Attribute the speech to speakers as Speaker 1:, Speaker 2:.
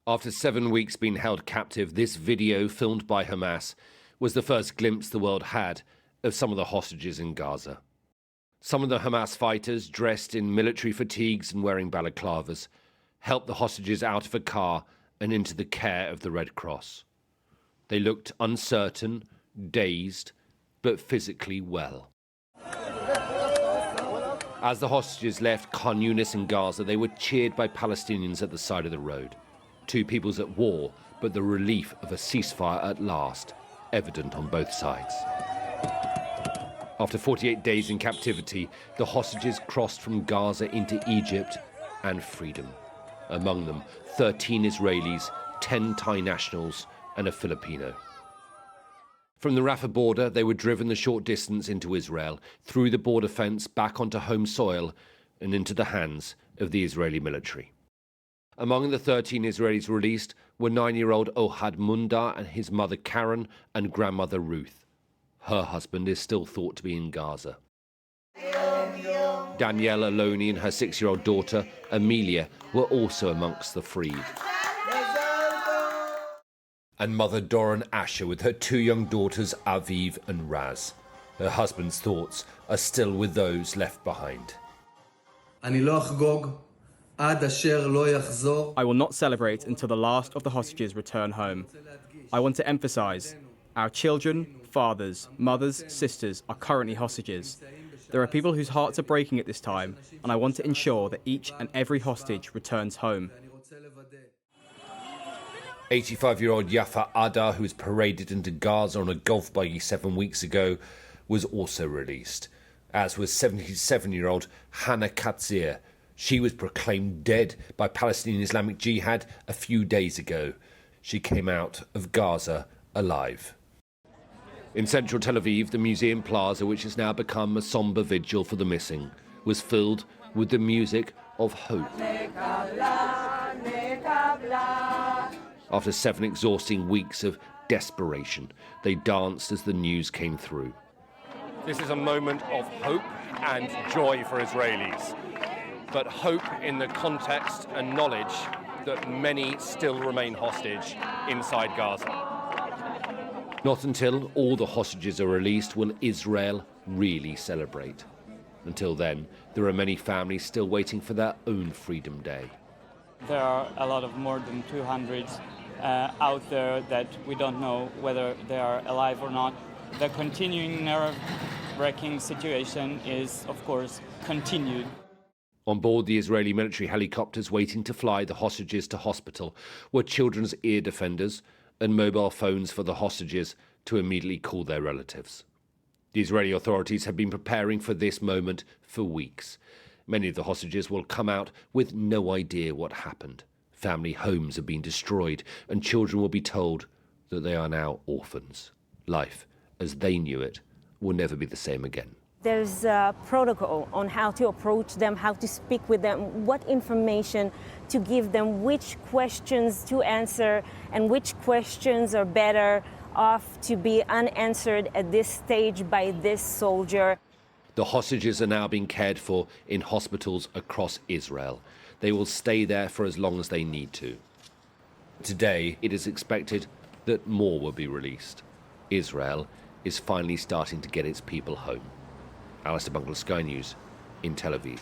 Speaker 1: After 7 weeks being held captive, this video, filmed by Hamas, was the first glimpse the world had of some of the hostages in Gaza. Some of the Hamas fighters, dressed in military fatigues and wearing balaclavas, helped the hostages out of a car and into the care of the Red Cross. They looked uncertain, dazed, but physically well. As the hostages left Khan Yunis in Gaza, they were cheered by Palestinians at the side of the road. Two peoples at war, but the relief of a ceasefire at last, evident on both sides. After 48 days in captivity, the hostages crossed from Gaza into Egypt and freedom. Among them, 13 Israelis, 10 Thai nationals, and a Filipino. From the Rafah border, they were driven the short distance into Israel, through the border fence, back onto home soil, and into the hands of the Israeli military. Among the 13 Israelis released were 9-year-old Ohad Mundar and his mother Karen and grandmother Ruth. Her husband is still thought to be in Gaza. Danielle Aloni and her 6-year-old daughter Amelia were also amongst the freed. And mother Doran Asher with her 2 young daughters Aviv and Raz. Her husband's thoughts are still with those left behind.
Speaker 2: I will not celebrate until the last of the hostages return home. I want to emphasize, our children, fathers, mothers, sisters are currently hostages. There are people whose hearts are breaking at this time, and I want to ensure that each and every hostage returns home.
Speaker 1: 85-year-old Yafa Adar, who was paraded into Gaza on a golf buggy 7 weeks ago, was also released, as was 77-year-old Hannah Katzir. She was proclaimed dead by Palestinian Islamic Jihad a few days ago. She came out of Gaza alive. In central Tel Aviv, the museum plaza, which has now become a somber vigil for the missing, was filled with the music of hope. After 7 exhausting weeks of desperation, they danced as the news came through.
Speaker 3: This is a moment of hope and joy for Israelis, but hope in the context and knowledge that many still remain hostage inside Gaza.
Speaker 1: Not until all the hostages are released will Israel really celebrate. Until then, there are many families still waiting for their own Freedom Day.
Speaker 4: There are a lot of more than 200 out there that we don't know whether they are alive or not. The continuing nerve-wracking situation is, of course, continued.
Speaker 1: On board the Israeli military helicopters waiting to fly the hostages to hospital were children's ear defenders and mobile phones for the hostages to immediately call their relatives. The Israeli authorities have been preparing for this moment for weeks. Many of the hostages will come out with no idea what happened. Family homes have been destroyed, and children will be told that they are now orphans. Life, as they knew it, will never be the same again.
Speaker 5: There's a protocol on how to approach them, how to speak with them, what information to give them, which questions to answer, and which questions are better off to be unanswered at this stage by this soldier.
Speaker 1: The hostages are now being cared for in hospitals across Israel. They will stay there for as long as they need to. Today, it is expected that more will be released. Israel is finally starting to get its people home. Alistair Bunkler, Sky News, in Tel Aviv.